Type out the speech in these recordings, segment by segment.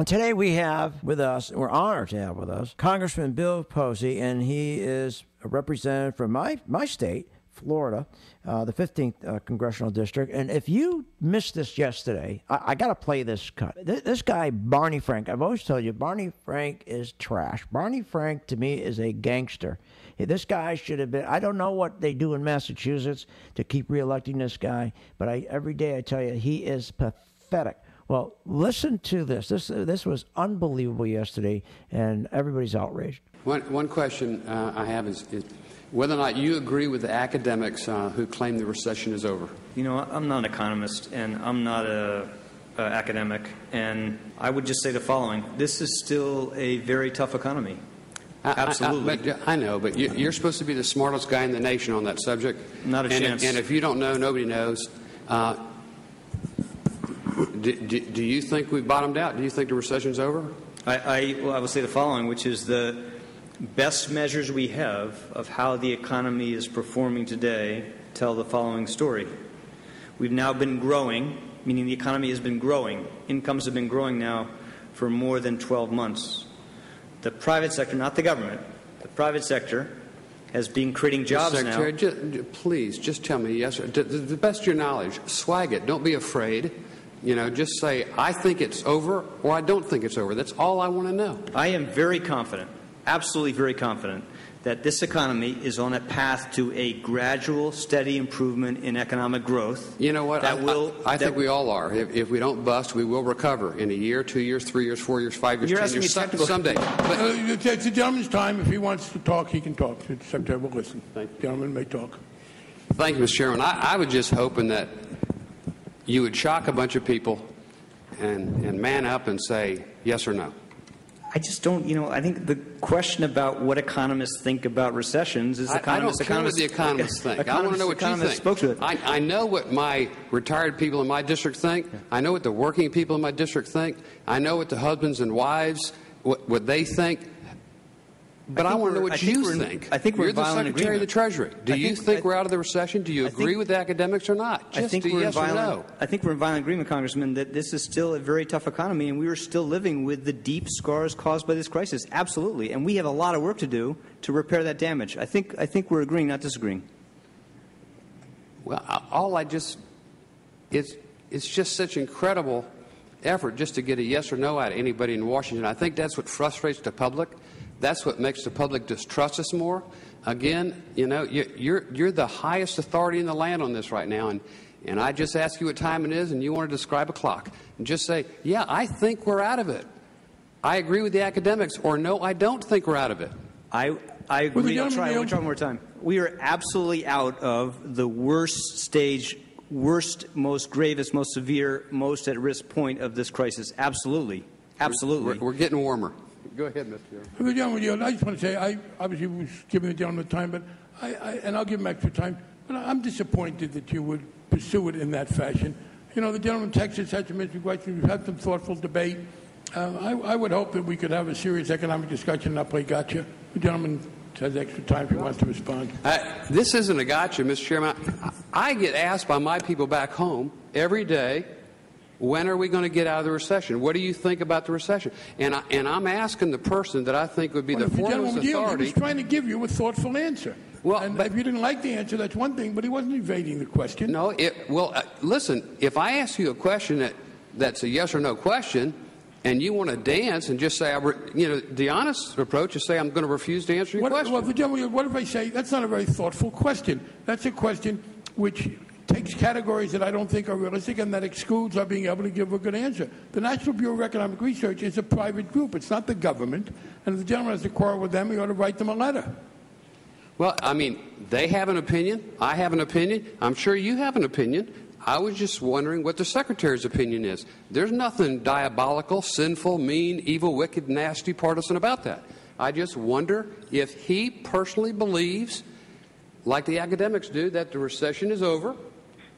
And today we have with us, we're honored to have with us, Congressman Bill Posey, and he is a representative from my state, Florida, the 15th Congressional District. And if you missed this yesterday, I got to play this cut. This guy, Barney Frank, I've always told you, Barney Frank is trash. Barney Frank, to me, is a gangster. This guy should have been, I don't know what they do in Massachusetts to keep reelecting this guy, but every day I tell you, he is pathetic. Well, listen to this. This was unbelievable yesterday, and everybody's outraged. One question I have is whether or not you agree with the academics who claim the recession is over. You know, I'm not an economist, and I'm not an academic, and I would just say the following. This is still a very tough economy. Absolutely. I know, but you're supposed to be the smartest guy in the nation on that subject. Not a chance. And if you don't know, nobody knows. Do you think we've bottomed out? Do you think the recession's over? I will say the following, which is the best measures we have of how the economy is performing today tell the following story. We've now been growing, meaning the economy has been growing. Incomes have been growing now for more than 12 months. The private sector, not the government, the private sector has been creating jobs Secretary, now. Please, just tell me yes or to the best of your knowledge. Swag it. Don't be afraid. You know, just say, I think it's over or I don't think it's over. That's all I want to know. I am very confident, absolutely very confident, that this economy is on a path to a gradual, steady improvement in economic growth. You know what? I think we all are. If we don't bust, we will recover in a year, 2 years, 3 years, 4 years, 5 years, You're 10 years, someday. But it's the gentleman's time. If he wants to talk, he can talk. The Secretary will listen. Thank you. The gentleman may talk. Thank you, Mr. Chairman. I was just hoping that you would shock a bunch of people and man up and say yes or no. I just don't, I think the question about what economists think about recessions is I don't care what the economists think. I want to know what you think. Spoke to it. I know what my retired people in my district think. I know what the working people in my district think. I know what the husbands and wives, what they think. But I want to know what you think. I think we're You're the Secretary of the Treasury. Do you think we're out of the recession? Do you agree with the academics or not? Just yes or no. I think we're in violent agreement, Congressman, that this is still a very tough economy, and we are still living with the deep scars caused by this crisis. Absolutely. And we have a lot of work to do to repair that damage. I think we're agreeing, not disagreeing. Well, it's just such incredible effort just to get a yes or no out of anybody in Washington. I think that's what frustrates the public. That's what makes the public distrust us more. Again, you're the highest authority in the land on this right now, and I just ask you what time it is, and you want to describe a clock, and just say, yeah, I think we're out of it. I agree with the academics, or no, I don't think we're out of it. I agree. I'll try one more time. We are absolutely out of the worst stage, most gravest, most severe, most at-risk point of this crisis. Absolutely. Absolutely. We're getting warmer. Go ahead, Mr. Chairman. I just want to say, I obviously was giving the gentleman time, but and I'll give him extra time, but I'm disappointed that you would pursue it in that fashion. The gentleman in Texas had some interesting questions. We've had some thoughtful debate. I would hope that we could have a serious economic discussion, not play gotcha. The gentleman has extra time if he wants to respond. This isn't a gotcha, Mr. Chairman. I get asked by my people back home every day, when are we going to get out of the recession? What do you think about the recession? And I'm asking the person that I think would be the foremost authority. He was trying to give you a thoughtful answer. Well, and if you didn't like the answer, that's one thing, but he wasn't evading the question. No, listen, if I ask you a question that's a yes or no question, and you want to dance and just say, the honest approach is say, I'm going to refuse to answer your question. Well, what if I say, that's not a very thoughtful question. That's a question which takes categories that I don't think are realistic and that excludes our being able to give a good answer. The National Bureau of Economic Research is a private group. It's not the government. And if the gentleman has to quarrel with them, he ought to write them a letter. Well, they have an opinion. I have an opinion. I'm sure you have an opinion. I was just wondering what the Secretary's opinion is. There's nothing diabolical, sinful, mean, evil, wicked, nasty, partisan about that. I just wonder if he personally believes, like the academics do, that the recession is over,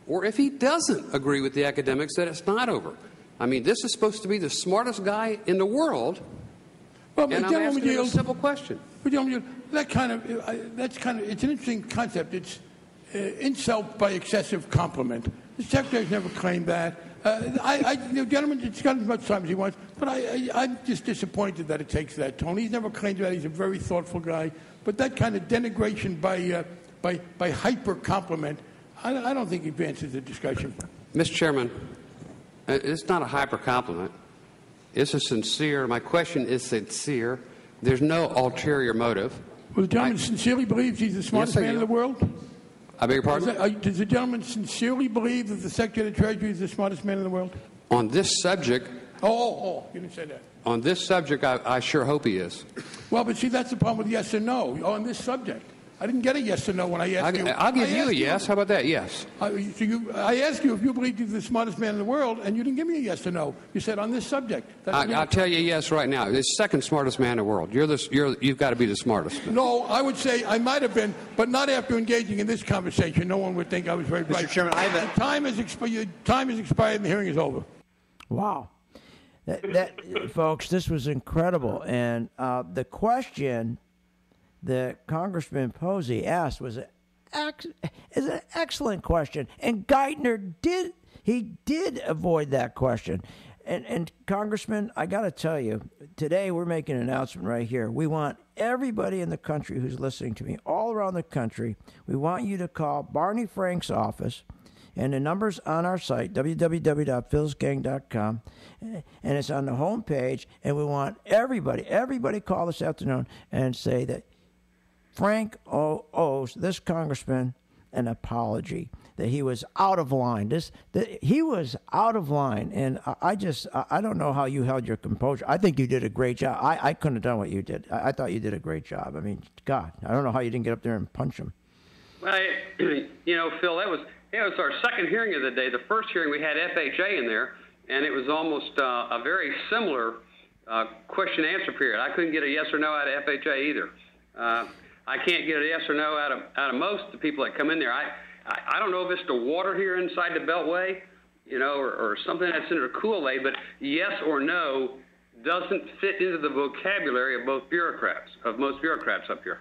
or if he doesn't agree with the academics that it's not over. This is supposed to be the smartest guy in the world, and I'm asking him a simple question. It's an interesting concept. It's insult by excessive compliment. The Secretary's never claimed that. The gentleman, it's got as much time as he wants, but I'm just disappointed that it takes that tone. He's never claimed that he's a very thoughtful guy, but that kind of denigration by hyper compliment, I don't think advances the discussion. Mr. Chairman, it's not a hyper compliment. It's a sincere. My question is sincere. There's no ulterior motive. Well, the gentleman sincerely believes he's the smartest man in the world? I beg your pardon? Does the gentleman sincerely believe that the Secretary of the Treasury is the smartest man in the world? On this subject. Oh, you didn't say that. On this subject, I sure hope he is. Well, but see, that's the problem with yes or no on this subject. I didn't get a yes or no when I asked you. I'll give you a yes. How about that? Yes. I asked you if you believe you're the smartest man in the world, and you didn't give me a yes or no. You said on this subject. I'll tell you yes right now. The second smartest man in the world. You've got to be the smartest. No, I would say I might have been, but not after engaging in this conversation. No one would think I was very bright. Mr. Chairman, time has expired and the hearing is over. Wow. Folks, this was incredible. And the question that Congressman Posey asked is an excellent question. And Geithner did avoid that question. And Congressman, I got to tell you, today we're making an announcement right here. We want everybody in the country who's listening to me, all around the country, we want you to call Barney Frank's office. And the number's on our site, www.philsgang.com, and it's on the homepage. And we want everybody call this afternoon and say that Frank owes this congressman an apology, that he was out of line. He was out of line, and I don't know how you held your composure. I think you did a great job. I couldn't have done what you did. I thought you did a great job. I mean, God, I don't know how you didn't get up there and punch him. Well, Phil, that was our second hearing of the day. The first hearing we had FHA in there, and it was almost a very similar question-answer period. I couldn't get a yes or no out of FHA either. I can't get a yes or no out of most of the people that come in there. I don't know if it's the water here inside the Beltway, or something that's in the Kool-Aid, but yes or no doesn't fit into the vocabulary of most bureaucrats up here.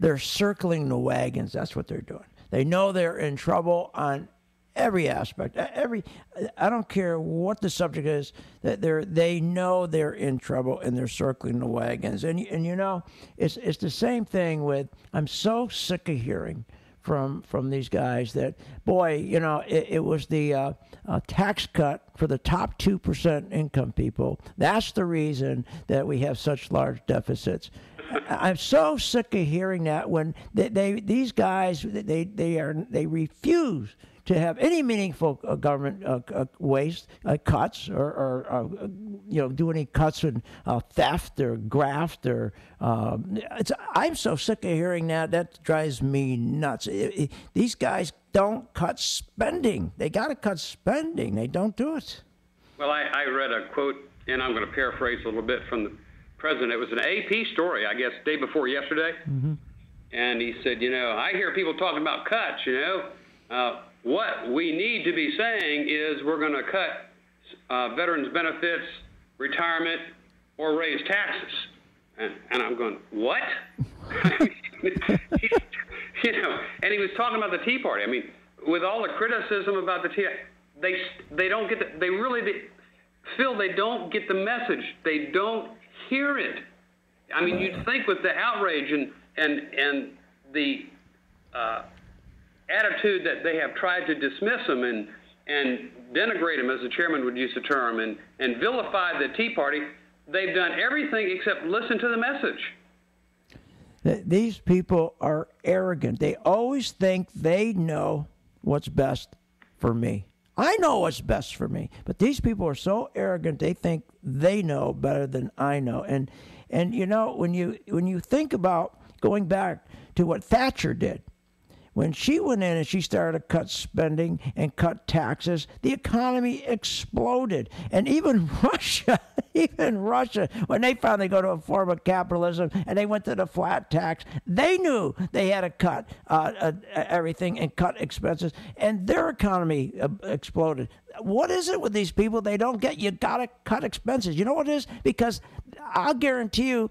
They're circling the wagons. That's what they're doing. They know they're in trouble on every aspect. I don't care what the subject is. That they know they're in trouble and they're circling the wagons. And it's the same thing with. I'm so sick of hearing from these guys that, boy, it was the tax cut for the top 2% income people. That's the reason that we have such large deficits. I'm so sick of hearing that when these guys they refuse to have any meaningful government waste cuts or do any cuts in theft or graft or I'm so sick of hearing that. That drives me nuts. These guys don't cut spending. They got to cut spending. They don't do it. Well, I read a quote, and I'm going to paraphrase a little bit from the president. It was an AP story, I guess, day before yesterday. Mm-hmm. And he said, I hear people talking about cuts, what we need to be saying is we're going to cut veterans' benefits, retirement, or raise taxes. And I'm going, what? And he was talking about the Tea Party. I mean, with all the criticism about the Tea Party, they don't get Phil, they don't get the message. They don't hear it. I mean, you'd think with the outrage and the attitude that they have tried to dismiss them and denigrate them, as the chairman would use the term, and vilify the Tea Party, they've done everything except listen to the message. These people are arrogant. They always think they know what's best for me. I know what's best for me, but these people are so arrogant they think they know better than I know. And when you think about going back to what Thatcher did, when she went in and she started to cut spending and cut taxes, the economy exploded. And even Russia, when they finally go to a form of capitalism and they went to the flat tax, they knew they had to cut everything and cut expenses, and their economy exploded. What is it with these people? They don't get you got to cut expenses. You know what it is? Because I'll guarantee you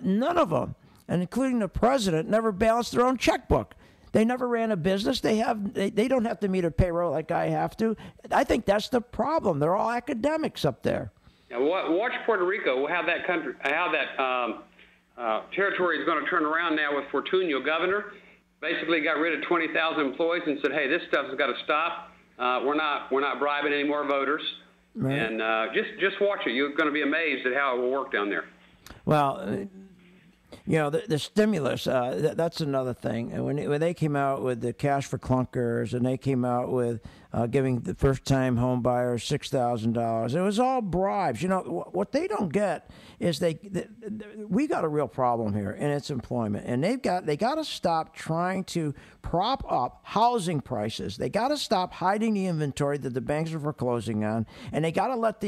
none of them, and including the president, never balanced their own checkbook. They never ran a business. They don't have to meet a payroll like I have to. I think that's the problem. They're all academics up there. Now, watch Puerto Rico. How that country, how that territory is going to turn around now with Fortunio governor. Basically, got rid of 20,000 employees and said, "Hey, this stuff's got to stop. We're not bribing any more voters." Right. And just watch it. You're going to be amazed at how it will work down there. Well, the stimulus, that's another thing. And when they came out with the cash for clunkers and they came out with giving the first-time home buyers $6,000, it was all bribes. What they don't get is we got a real problem here, and it's employment. And they got to stop trying to prop up housing prices. They got to stop hiding the inventory that the banks are foreclosing on, and they got to let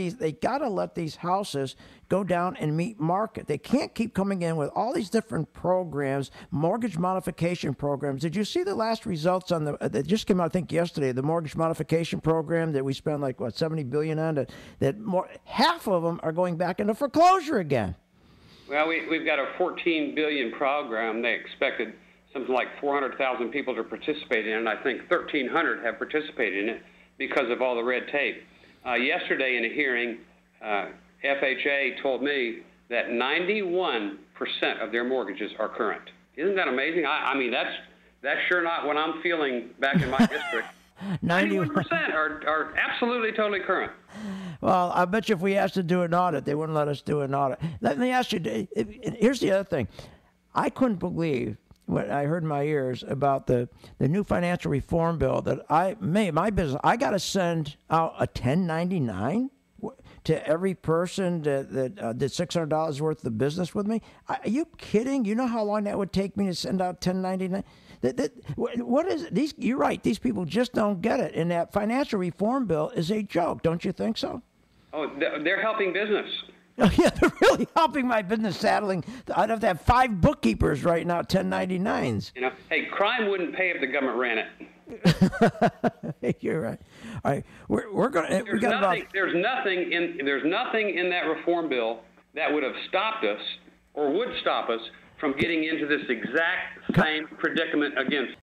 these houses go down and meet market. They can't keep coming in with all these different programs, mortgage modification programs. Did you see the last results on that just came out, I think, yesterday, the mortgage modification program that we spent like, $70 billion on? Half of them are going back into foreclosure again. Well, we've got a $14 billion program. They expected something like 400,000 people to participate in it, and I think 1,300 have participated in it because of all the red tape. Yesterday in a hearing, FHA told me that 91% of their mortgages are current. Isn't that amazing? I mean, that's sure not what I'm feeling back in my district. 91% are absolutely, totally current. Well, I bet you if we asked to do an audit, they wouldn't let us do an audit. Let me ask you, here's the other thing. I couldn't believe what I heard in my ears about the new financial reform bill that my business, I got to send out a 1099 to every person that did $600 worth of business with me. Are you kidding? You know how long that would take me to send out 1099? What is it? You're right. These people just don't get it. And that financial reform bill is a joke. Don't you think so? Oh, they're helping business. Oh, yeah, they're really helping my business saddling. I'd have to have 5 bookkeepers right now, 1099s. Hey, crime wouldn't pay if the government ran it. You're right. All right, we're going to. There's nothing in that reform bill that would have stopped us or would stop us from getting into this exact same predicament again.